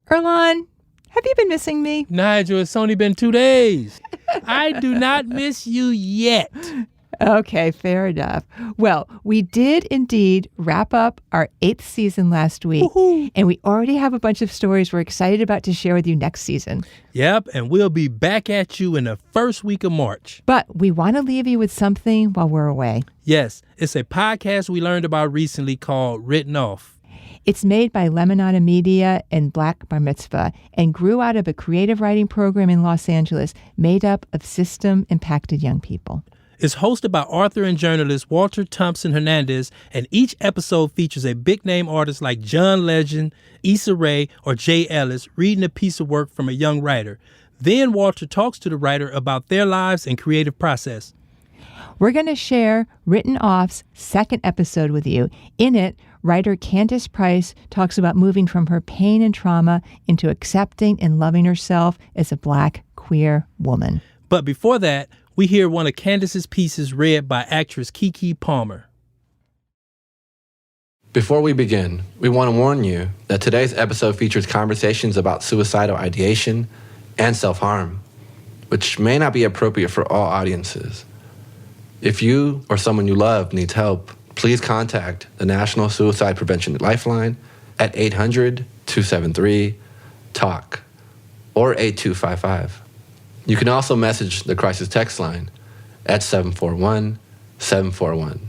Earlonne, have you been missing me? Nigel, it's only been 2 days. I do not miss you yet. Okay, fair enough. Well, we did indeed wrap up our 8th season last week, Woohoo. and we already have a bunch of stories we're excited about to share with you next season. Yep, and we'll be back at you in the first week of March. But we want to leave you with something while we're away. Yes, it's a podcast we learned about recently called Written Off. It's made by Lemonada Media and Black Bar Mitzvah and grew out of a creative writing program in Los Angeles made up of system-impacted young people. It's hosted by author and journalist Walter Thompson Hernandez, and each episode features a big-name artist like John Legend, Issa Rae, or Jay Ellis reading a piece of work from a young writer. Then Walter talks to the writer about their lives and creative process. We're going to share Written Off's second episode with you. In it, writer Candace Price talks about moving from her pain and trauma into accepting and loving herself as a Black queer woman. But before that, we hear one of Candace's pieces read by actress Keke Palmer. Before we begin, we want to warn you that today's episode features conversations about suicidal ideation and self-harm, which may not be appropriate for all audiences. If you or someone you love needs help, please contact the National Suicide Prevention Lifeline at 800-273-TALK or 8255. You can also message the crisis text line at 741-741.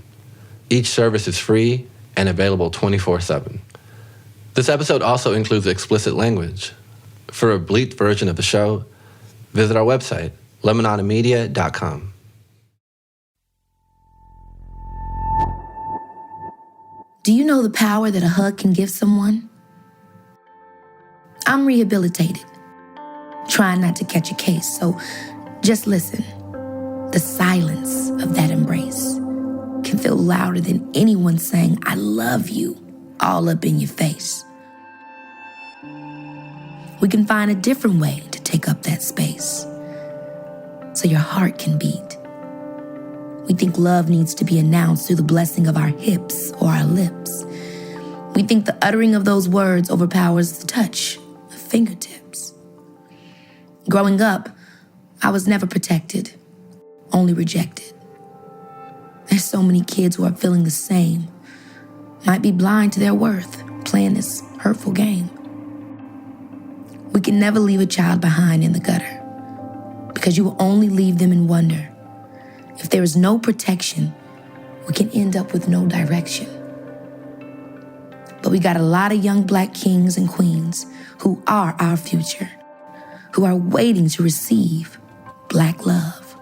Each service is free and available 24/7. This episode also includes explicit language. For a bleeped version of the show, visit our website, lemonadamedia.com. Do you know the power that a hug can give someone? I'm rehabilitated, trying not to catch a case, so just listen. The silence of that embrace can feel louder than anyone saying, "I love you," all up in your face. We can find a different way to take up that space so your heart can beat. We think love needs to be announced through the blessing of our hips or our lips. We think the uttering of those words overpowers the touch of fingertips. Growing up, I was never protected, only rejected. There's so many kids who are feeling the same, might be blind to their worth, playing this hurtful game. We can never leave a child behind in the gutter, because you will only leave them in wonder. If there is no protection, we can end up with no direction. But we got a lot of young Black kings and queens who are our future, who are waiting to receive Black love.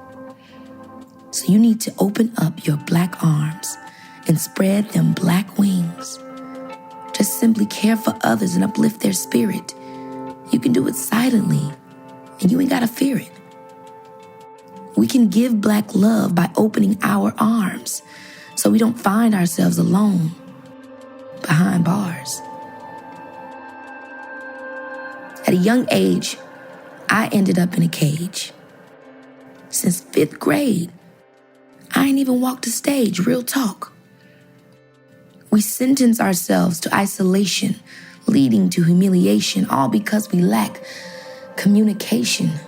So you need to open up your Black arms and spread them Black wings. Just simply care for others and uplift their spirit. You can do it silently, and you ain't gotta fear it. We can give Black love by opening our arms so we don't find ourselves alone behind bars. At a young age, I ended up in a cage. Since 5th grade, I ain't even walked a stage, real talk. We sentence ourselves to isolation, leading to humiliation, all because we lack communication.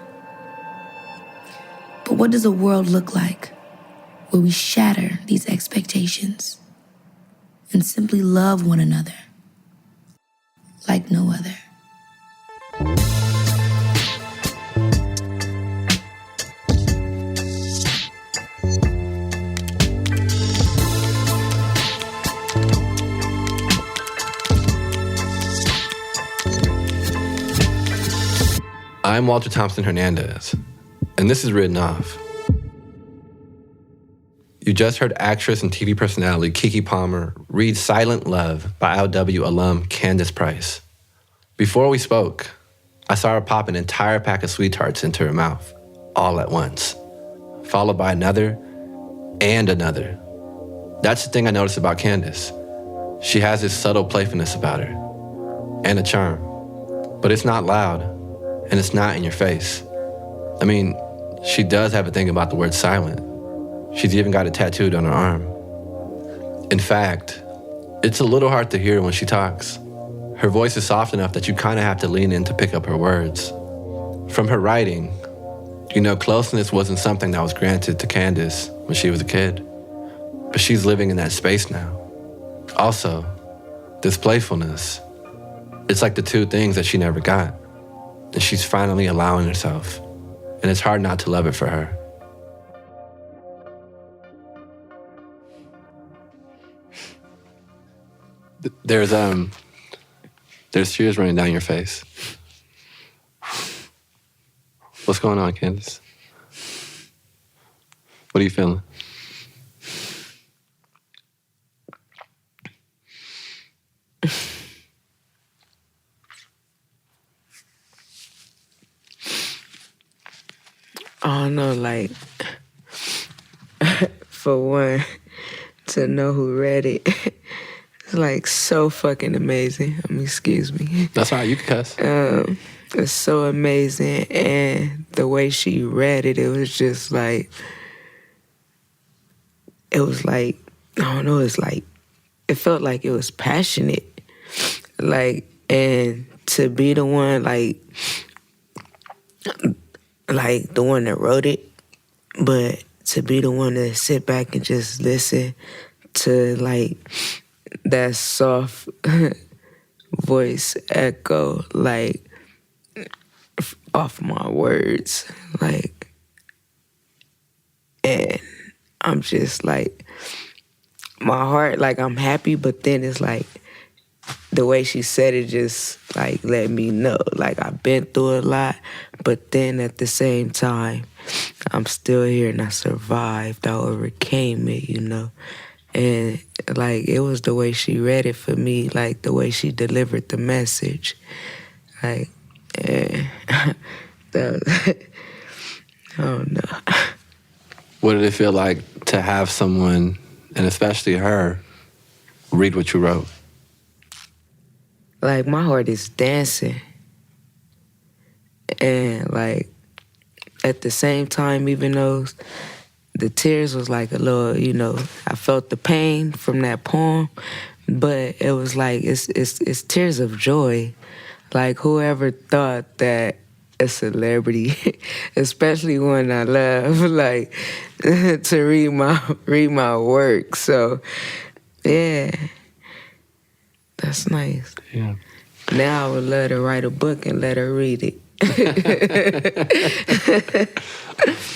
But what does a world look like where we shatter these expectations and simply love one another like no other? I'm Walter Thompson Hernandez, and this is Written Off. You just heard actress and TV personality Keke Palmer read Silent Love by ILW alum Candace Price. Before we spoke, I saw her pop an entire pack of sweethearts into her mouth, all at once, followed by another and another. That's the thing I noticed about Candace. She has this subtle playfulness about her, and a charm. But it's not loud, and it's not in your face. I mean, she does have a thing about the word silent. She's even got it tattooed on her arm. In fact, it's a little hard to hear when she talks. Her voice is soft enough that you kind of have to lean in to pick up her words. From her writing, you know, closeness wasn't something that was granted to Candace when she was a kid. But she's living in that space now. Also, this playfulness, it's like the two things that she never got. And she's finally allowing herself. And it's hard not to love it for her. There's tears running down your face. What's going on, Candace? What are you feeling? I don't know, like, for one, to know who read it, it's like so fucking amazing. I mean, excuse me. That's all right, you can cuss. It's so amazing, and the way she read it, it was just like, it was like, I don't know, it's like, it felt like it was passionate. Like, and to be the one, like the one that wrote it, but to be the one to sit back and just listen to, like, that soft voice echo, like, off my words, like, and I'm just, like, my heart, like, I'm happy, but then it's, like, the way she said it just, like, let me know, like, I've been through a lot, but then at the same time, I'm still here and I survived, I overcame it, you know, and, like, it was the way she read it for me, like, the way she delivered the message, like, and that was, I don't know. What did it feel like to have someone, and especially her, read what you wrote? Like, my heart is dancing. And, like, at the same time, even though the tears was like a little, you know, I felt the pain from that poem, but it was like, it's tears of joy. Like, whoever thought that a celebrity, especially one I love, like, to read my work. So, yeah. That's nice. Yeah. Now I would love to write a book and let her read it.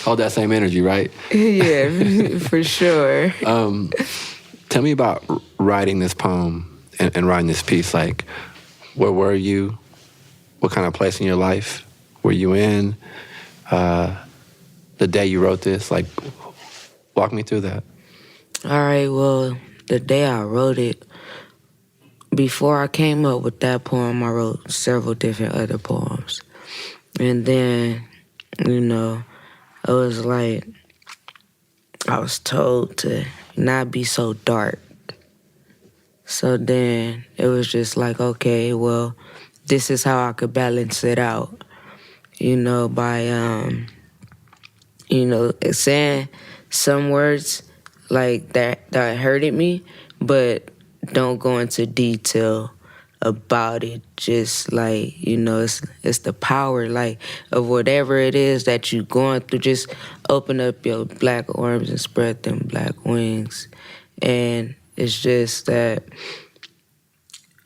Hold that same energy, right? Yeah, for sure. Tell me about writing this poem and writing this piece. Like, where were you? What kind of place in your life were you in? The day you wrote this, like, walk me through that. All right, well, the day I wrote it, before I came up with that poem, I wrote several different other poems. And then, you know, it was like, I was told to not be so dark. So then it was just like, okay, well, this is how I could balance it out, you know, by, you know, saying some words like that hurted me, but don't go into detail about it. Just like, you know, it's the power, like, of whatever it is that you're going through. Just open up your black arms and spread them black wings. And it's just that,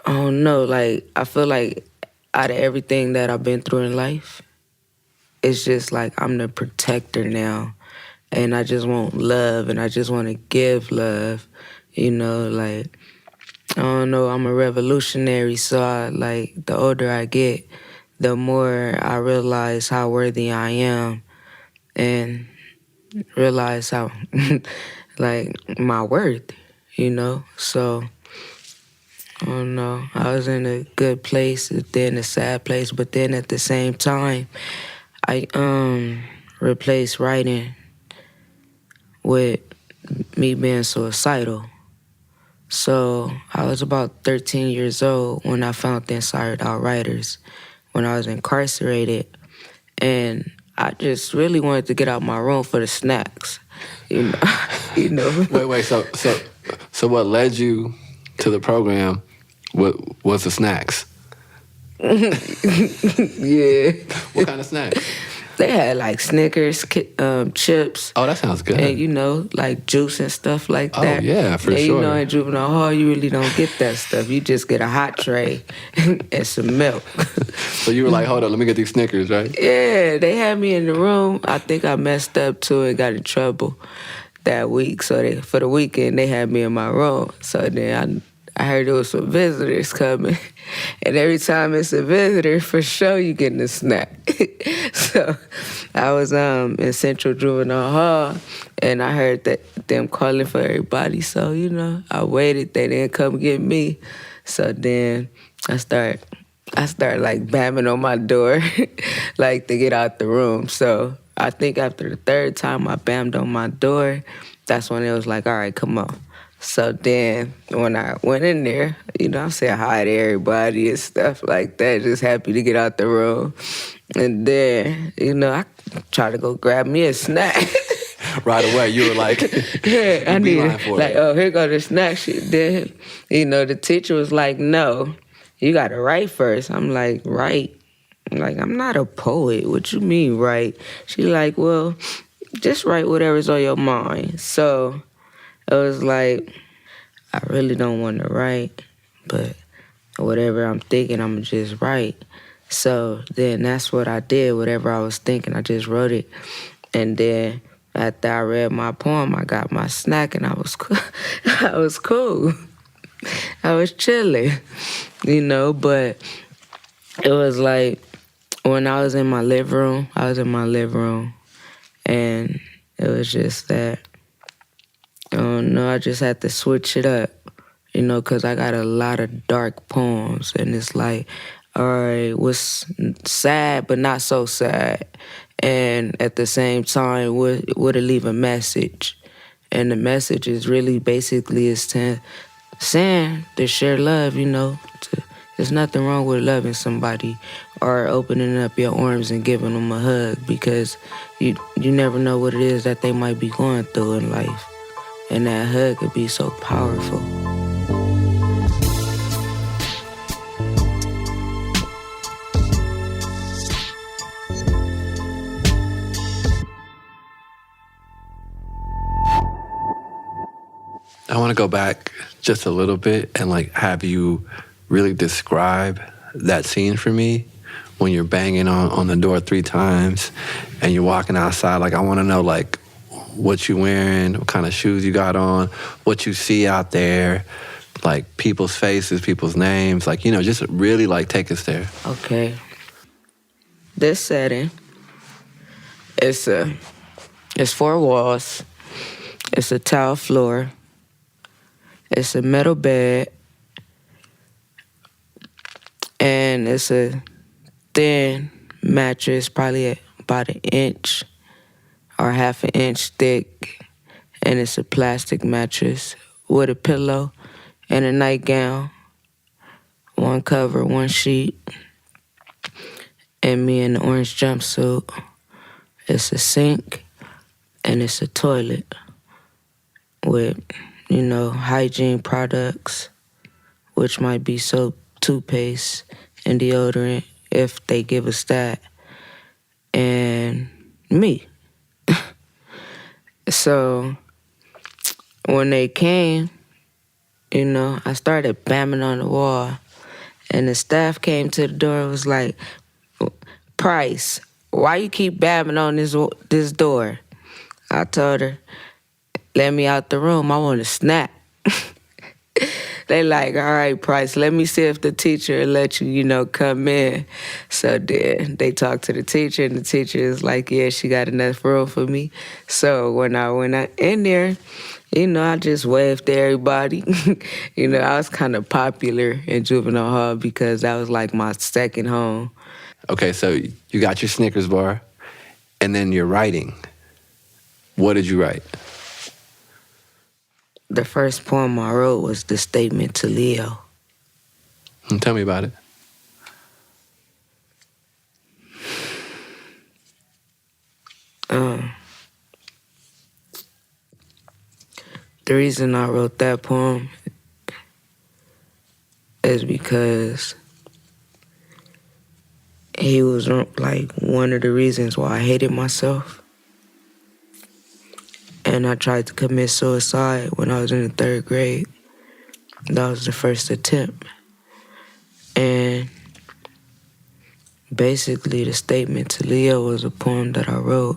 I don't know, like, I feel like out of everything that I've been through in life, it's just like I'm the protector now. And I just want love, and I just want to give love, you know, like, I don't know, I'm a revolutionary, so like, the older I get, the more I realize how worthy I am, and realize how, like, my worth, you know? So, I don't know, I was in a good place, then a sad place, but then at the same time, I replaced writing with me being suicidal. So I was about 13 years old when I found the Inside Out Writers, when I was incarcerated. And I just really wanted to get out my room for the snacks, you know. You know. Wait. So what led you to the program What's the snacks? Yeah. What kind of snacks? They had like Snickers, chips. Oh, that sounds good. And, like juice and stuff like Oh, that. yeah, for and, sure. In juvenile hall, you really don't get that stuff. You just get a hot tray and some milk. So you were like, hold on, let me get these Snickers, right? Yeah, they had me in the room. I think I messed up too and got in trouble that week. So for the weekend, they had me in my room. So then I heard there was some visitors coming. And every time it's a visitor, for sure you getting a snack. So I was in Central Juvenile Hall, and I heard them calling for everybody. So, I waited. They didn't come get me. So then I start like banging on my door, like to get out the room. So I think after the third time I banged on my door, that's when it was like, all right, come on. So then when I went in there, I'm saying hi to everybody and stuff like that, just happy to get out the room. And then, I tried to go grab me a snack. Right away, you were like, yeah, I need it. Like, oh, here go the snack shit. Then, the teacher was like, no, you got to write first. I'm like, write? I'm like, I'm not a poet. What you mean, write? She like, well, just write whatever's on your mind. So it was like, I really don't want to write, but whatever I'm thinking, I'm going to just write. So then that's what I did. Whatever I was thinking, I just wrote it. And then after I read my poem, I got my snack, and I was cool. I was cool. I was chilling, but it was like when I was in my living room, and it was just that, I just had to switch it up, because I got a lot of dark poems, and it's like, all right, what's sad but not so sad, and at the same time, would it leave a message? And the message is really basically saying to share love, there's nothing wrong with loving somebody or opening up your arms and giving them a hug, because you never know what it is that they might be going through in life. And that hug could be so powerful. I want to go back just a little bit and like have you really describe that scene for me when you're banging on the door 3 times and you're walking outside. Like, I want to know like what you wearing, what kind of shoes you got on, what you see out there, like people's faces, people's names, like, just really like take us there. Okay. This setting, it's 4 walls, it's a tile floor, it's a metal bed, and it's a thin mattress, probably about 1 inch or 1/2 inch thick, and it's a plastic mattress with a pillow and a nightgown, 1 cover, 1 sheet, and me in the orange jumpsuit. It's a sink, and it's a toilet with, hygiene products, which might be soap, toothpaste, and deodorant, if they give us that, and me. So when they came, I started bamming on the wall, and the staff came to the door and was like, Price, why you keep bamming on this door? I told her, let me out the room, I want a snack. They like, all right, Price, let me see if the teacher will let you, come in. So then they talked to the teacher, and the teacher is like, yeah, she got enough room for me. So when I went in there, I just waved to everybody. I was kind of popular in juvenile hall because that was like my second home. Okay, so you got your Snickers bar, and then you're writing. What did you write? The first poem I wrote was The Statement to Leo. Tell me about it. The reason I wrote that poem is because he was like one of the reasons why I hated myself. And I tried to commit suicide when I was in the 3rd grade. That was the first attempt. And basically the statement to Leo was a poem that I wrote.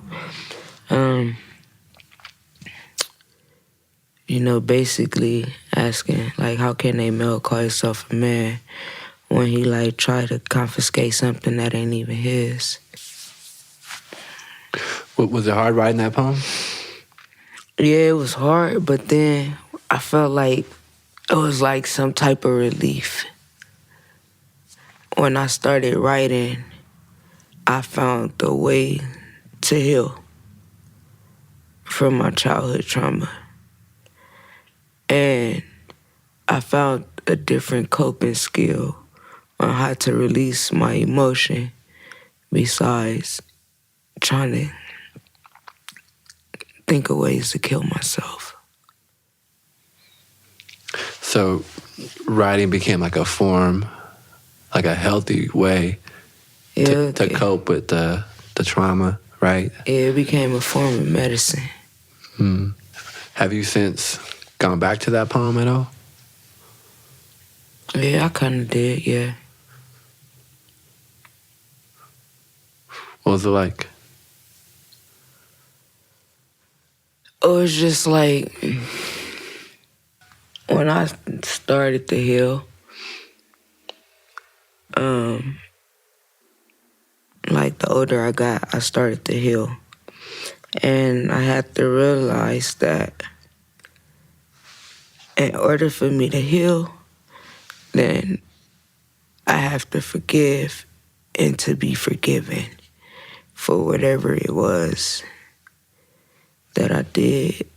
Basically asking, like, how can a male call himself a man when he, like, try to confiscate something that ain't even his? Was it hard writing that poem? Yeah, it was hard, but then I felt like it was like some type of relief. When I started writing, I found the way to heal from my childhood trauma. And I found a different coping skill on how to release my emotion besides trying to think of ways to kill myself. So writing became like a form, like a healthy way to cope with the trauma, right? It became a form of medicine. Have you since gone back to that poem at all? Yeah, I kind of did, yeah. What was it like? It was just like, when I started to heal, like the older I got, I started to heal. And I had to realize that in order for me to heal, then I have to forgive and to be forgiven for whatever it was that I did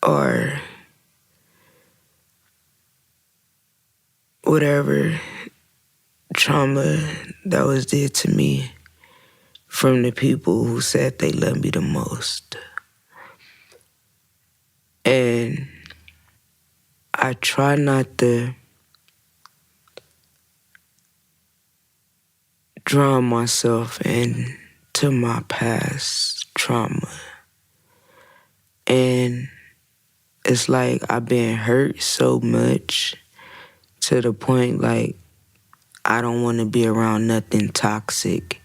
or whatever trauma that was did to me from the people who said they loved me the most. And I try not to drown myself into my past trauma. And it's like I've been hurt so much to the point like I don't want to be around nothing toxic.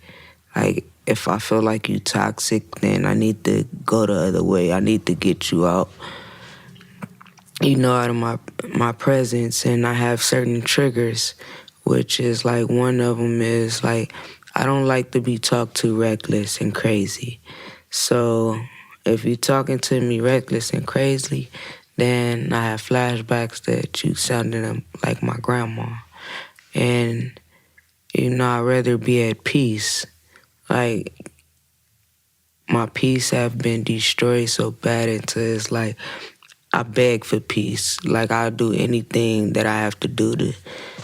Like if I feel like you toxic, then I need to go the other way. I need to get you out, out of my presence. And I have certain triggers, which is like one of them is like I don't like to be talked to reckless and crazy. So if you're talking to me reckless and crazy, then I have flashbacks that you sounded like my grandma. And, I'd rather be at peace. Like, my peace have been destroyed so bad until it's like, I beg for peace. Like, I'll do anything that I have to do to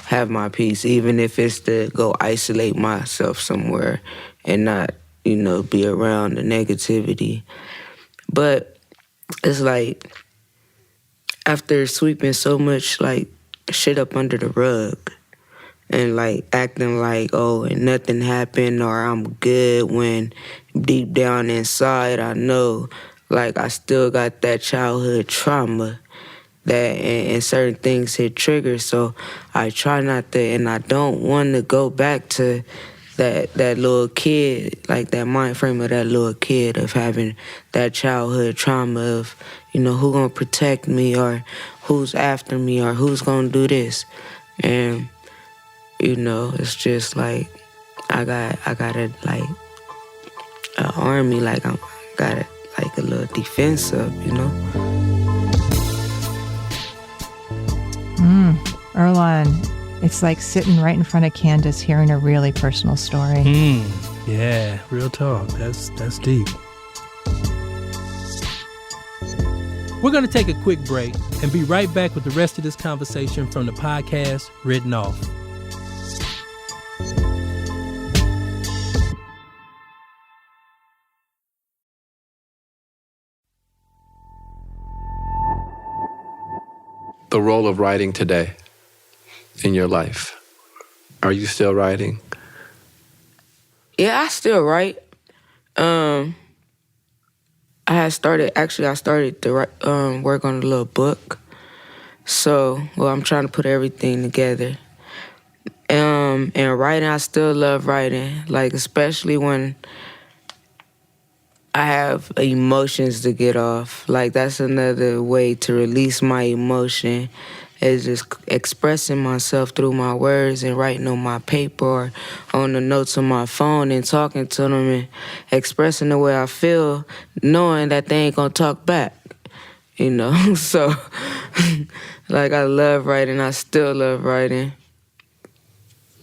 have my peace, even if it's to go isolate myself somewhere and not, be around the negativity. But it's like, after sweeping so much, like, shit up under the rug and, like, acting like, oh, and nothing happened or I'm good when deep down inside I know, like, I still got that childhood trauma that and certain things hit triggers. So I try not to, and I don't want to go back to that little kid, like that mind frame of that little kid of having that childhood trauma of, who gonna protect me or who's after me or who's gonna do this. And, it's just like I got a like an army, like I got like a little defense up, Earlonne, it's like sitting right in front of Candace hearing a really personal story. Yeah, real talk. That's deep. We're going to take a quick break and be right back with the rest of this conversation from the podcast, Written Off. The role of writing today. in your life? Are you still writing? Yeah, I still write. I started to write, work on a little book. So, I'm trying to put everything together. And writing, I still love writing, like especially when I have emotions to get off. Like that's another way to release my emotion, is just expressing myself through my words and writing on my paper or on the notes on my phone and talking to them and expressing the way I feel, knowing that they ain't gonna talk back, you know? So, like I love writing. I still love writing.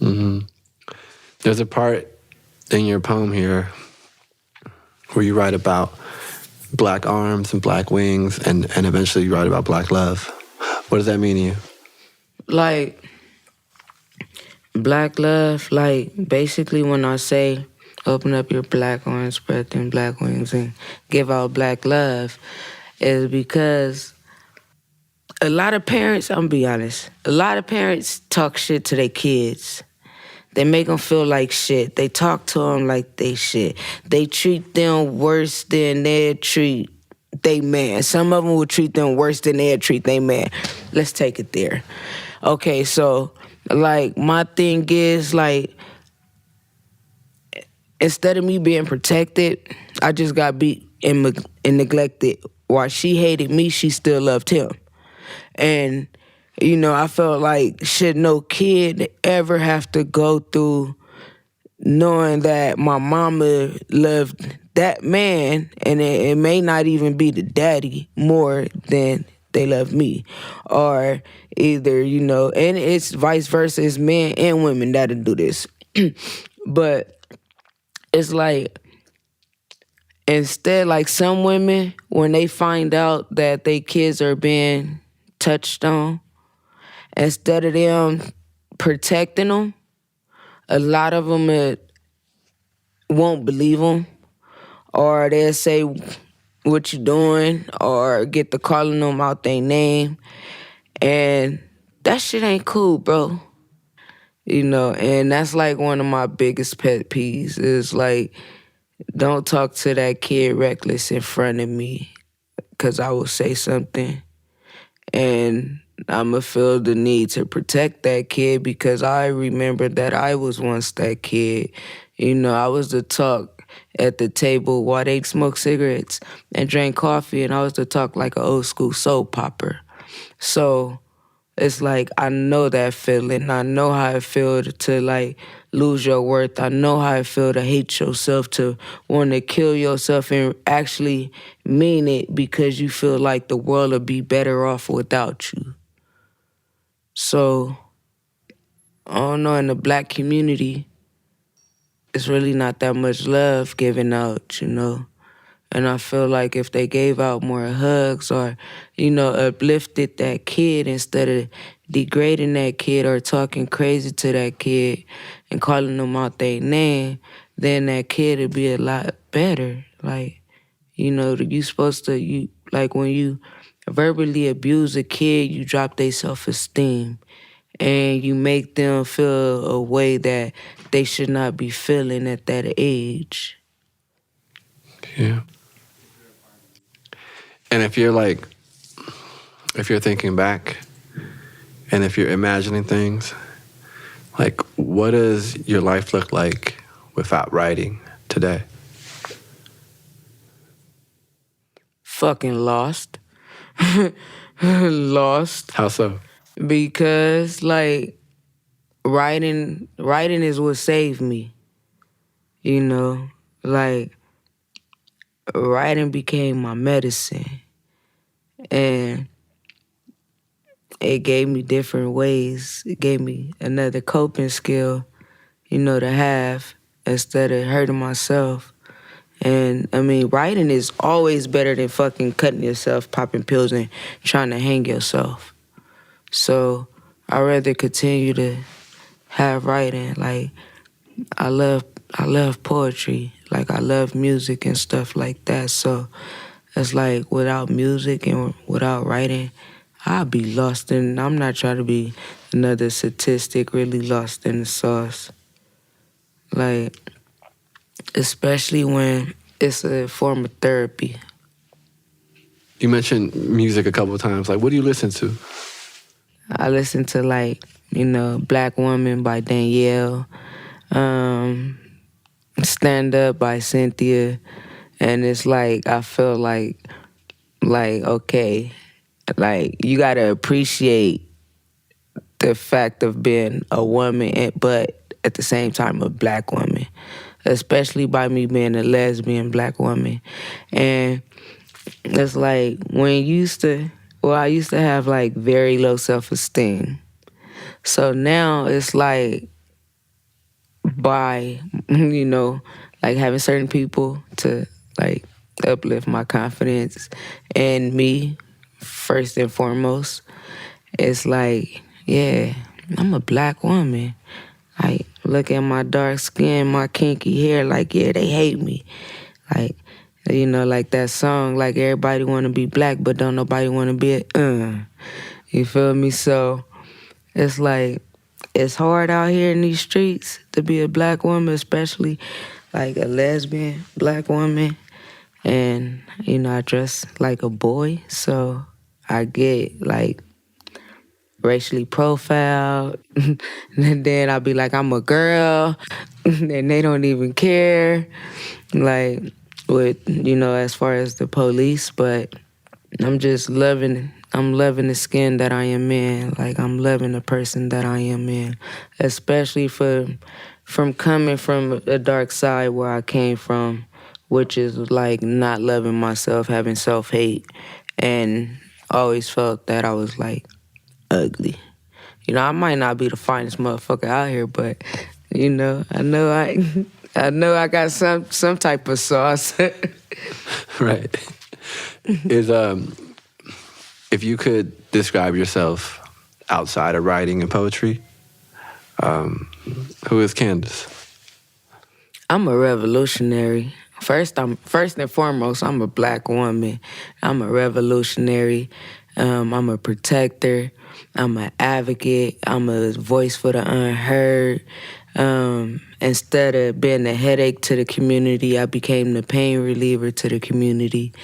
Mm-hmm. There's a part in your poem here where you write about black arms and black wings, and eventually you write about black love. What does that mean to you? Like, black love, like basically when I say open up your black arms, spread them black wings, and give out black love, is because a lot of parents, I'm gonna be honest, a lot of parents talk shit to their kids. They make them feel like shit. They talk to them like they shit. They treat them worse than they treat they man. Some of them will treat them worse than they treat they man. Let's take it there. Okay, so, like, my thing is, like, instead of me being protected, I just got beat and neglected. While she hated me, she still loved him. And, you know, I felt like should no kid ever have to go through knowing that my mama loved that man, and it may not even be the daddy more than they love me. Or either, you know, and it's vice versa, it's men and women that'll do this. But it's like, instead, like some women, when they find out that their kids are being touched on, instead of them protecting them, a lot of them won't believe them, or they'll say, what you doing, or get to calling them out their name. And that shit ain't cool, bro. You know, and that's like one of my biggest pet peeves is like, don't talk to that kid reckless in front of me, because I will say something. And I'ma feel the need to protect that kid, because I remember that I was once that kid. You know, I was the talk at the table while they smoked cigarettes and drank coffee, and I was the talk like an old school soap popper. So it's like, I know that feeling. I know how it feels to like lose your worth. I know how it feels to hate yourself, to want to kill yourself and actually mean it because you feel like the world would be better off without you. So, I don't know, in the black community, it's really not that much love given out, you know? And I feel like if they gave out more hugs or, you know, uplifted that kid instead of degrading that kid or talking crazy to that kid and calling them out their name, then that kid would be a lot better. Like, you know, like when you verbally abuse a kid, you drop their self-esteem and you make them feel a way that they should not be feeling at that age. Yeah. And if you're thinking back and if you're imagining things, like, what does your life look like without writing today? Fucking lost. Lost. How so? Because, like, writing is what saved me. You know? Like, writing became my medicine. And it gave me different ways. It gave me another coping skill, you know, to have instead of hurting myself. And, I mean, writing is always better than fucking cutting yourself, popping pills, and trying to hang yourself. So I'd rather continue to have writing. Like, I love poetry. Like, I love music and stuff like that. So it's like, without music and without writing, I'll be lost in, I'm not trying to be another statistic, really lost in the sauce. Like, especially when it's a form of therapy. You mentioned music a couple of times. Like, what do you listen to? I listen to, like, Black Woman by Danielle, Stand Up by Cynthia, and it's like, I feel like, okay, like, you gotta appreciate the fact of being a woman, but at the same time a Black woman, especially by me being a lesbian Black woman. And it's like, I used to have like very low self-esteem. So now it's like, by, like having certain people to like uplift my confidence and me first and foremost, it's like, yeah, I'm a Black woman. Like, look at my dark skin, my kinky hair, like, yeah, they hate me. Like, like that song, like, everybody want to be Black, but don't nobody want to be you feel me? So it's like, it's hard out here in these streets to be a Black woman, especially like a lesbian Black woman. And, I dress like a boy, so I get like racially profiled. And then I'll be like, I'm a girl, and they don't even care. Like, with, as far as the police, but I'm just loving the skin that I am in. Like, I'm loving the person that I am in, especially from coming from a dark side where I came from, which is like not loving myself, having self-hate, and always felt that I was like ugly. I might not be the finest motherfucker out here, but I know I got some type of sauce. Right. If you could describe yourself outside of writing and poetry, who is Candace? I'm a revolutionary. First and foremost, I'm a Black woman. I'm a revolutionary. I'm a protector. I'm an advocate. I'm a voice for the unheard. Instead of being a headache to the community, I became the pain reliever to the community.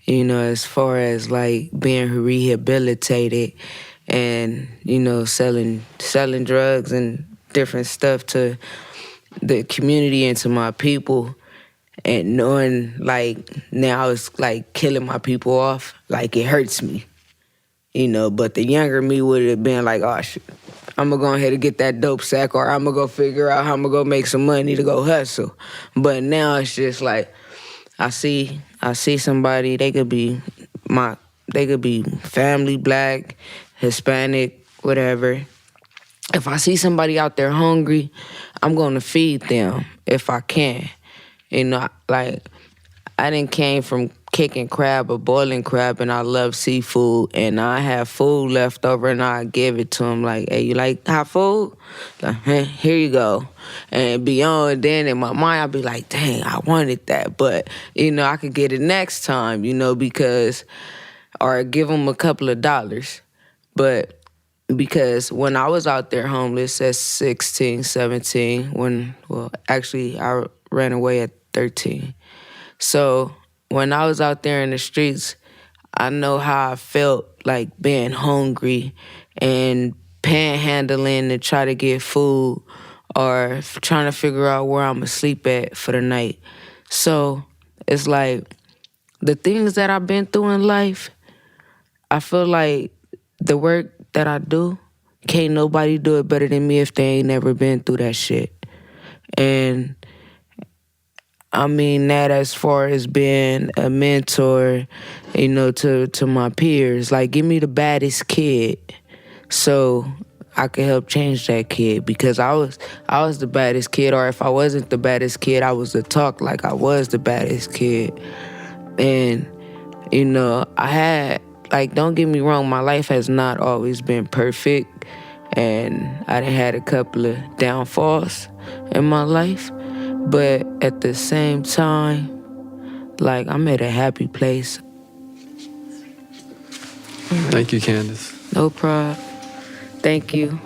As far as like being rehabilitated and, selling drugs and different stuff to the community and to my people, and knowing like now it's like killing my people off, like it hurts me. But the younger me would have been like, oh shit, I'm gonna go ahead and get that dope sack, or I'm gonna go figure out how I'm gonna go make some money to go hustle. But now it's just like, I see somebody, they could be family, Black, Hispanic, whatever. If I see somebody out there hungry, I'm gonna feed them if I can. Like, I done came from kicking crab or boiling crab, and I love seafood, and I have food left over, and I give it to them like, hey, you like hot food? Like, hey, here you go. And beyond then, in my mind, I'll be like, dang, I wanted that, but, I could get it next time, because, or give them a couple of dollars. But because when I was out there homeless at 16, 17, actually, I ran away at 13. So when I was out there in the streets, I know how I felt like being hungry and panhandling to try to get food, or trying to figure out where I'm gonna sleep at for the night. So it's like, the things that I've been through in life, I feel like the work that I do, can't nobody do it better than me if they ain't never been through that shit. And I mean that as far as being a mentor, to my peers. Like, give me the baddest kid so I could help change that kid, because I was the baddest kid, or if I wasn't the baddest kid, I was the talk like I was the baddest kid. And, I had, like, don't get me wrong, my life has not always been perfect, and I done had a couple of downfalls in my life. But at the same time, like, I'm at a happy place. Thank you, Candace. No problem. Thank you.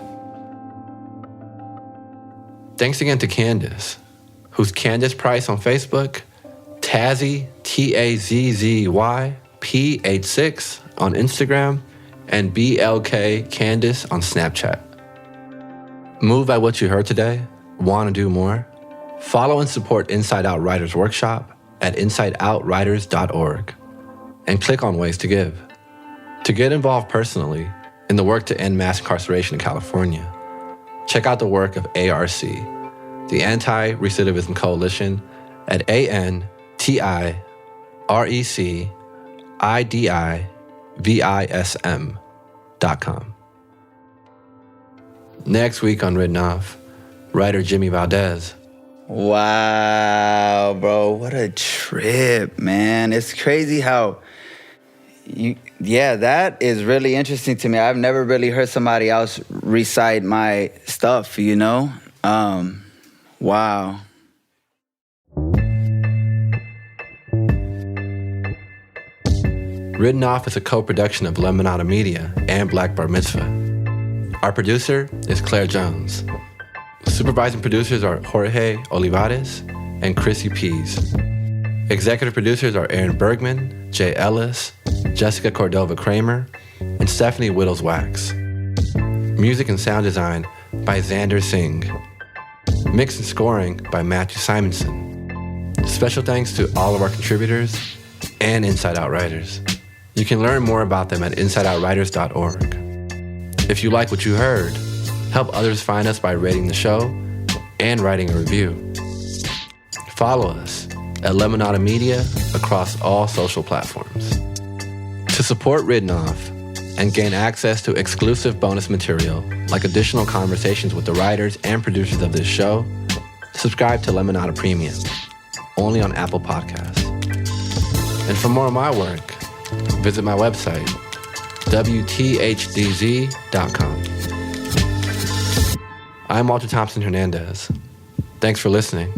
Thanks again to Candace, who's Candace Price on Facebook, Tazzy, Tazzy P86 on Instagram, and BLK Candace on Snapchat. Moved by what you heard today? Want to do more? Follow and support Inside Out Writers Workshop at insideoutwriters.org and click on Ways to Give. To get involved personally in the work to end mass incarceration in California, check out the work of ARC, the Anti-Recidivism Coalition, at ANTIRECIDIVISM.com. Next week on Written Off, writer Jimmy Valdez. Wow, bro, what a trip, man. It's crazy how that is really interesting to me. I've never really heard somebody else recite my stuff, you know? Wow. Written Off is a co-production of Lemonada Media and Black Bar Mitzvah. Our producer is Claire Jones. Supervising producers are Jorge Olivares and Chrissy Pease. Executive producers are Aaron Bergman, Jay Ellis, Jessica Cordova Kramer, and Stephanie Whittles-Wax. Music and sound design by Xander Singh. Mix and scoring by Matthew Simonson. Special thanks to all of our contributors and Inside Out Writers. You can learn more about them at insideoutwriters.org. If you like what you heard, help others find us by rating the show and writing a review. Follow us at Lemonada Media across all social platforms. To support Written Off and gain access to exclusive bonus material like additional conversations with the writers and producers of this show, subscribe to Lemonada Premium, only on Apple Podcasts. And for more of my work, visit my website, WTHDZ.com. I'm Walter Thompson Hernandez. Thanks for listening.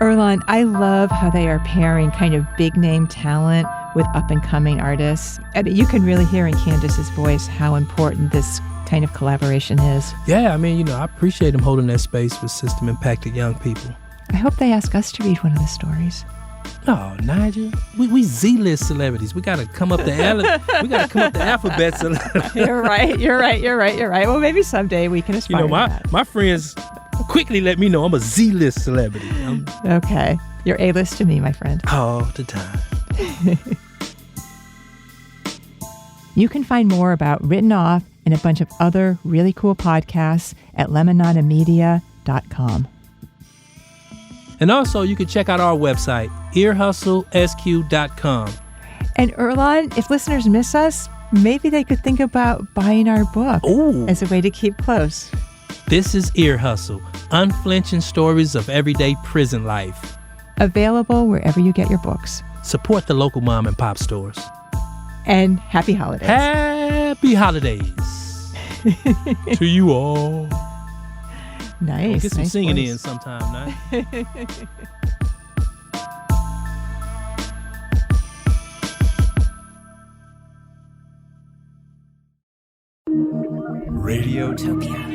Earlonne, I love how they are pairing kind of big name talent with up and coming artists. I mean, you can really hear in Candace's voice how important this kind of collaboration is. Yeah, I mean, I appreciate them holding that space for system impacted young people. I hope they ask us to read one of the stories. No, Nigel, we Z-list celebrities. We gotta come up the alphabet celebrities. You're right. Well, maybe someday we can aspire to that. My friends quickly let me know I'm a Z-list celebrity. Okay. You're A-list to me, my friend. All the time. You can find more about Written Off and a bunch of other really cool podcasts at lemonadamedia.com. And also, you can check out our website, earhustlesq.com. And Earlonne, if listeners miss us, maybe they could think about buying our book as a way to keep close. This is Ear Hustle, unflinching stories of everyday prison life. Available wherever you get your books. Support the local mom and pop stores. And happy holidays. Happy holidays to you all. Nice. We'll get some nice singing voice. in sometime, night. Radiotopia.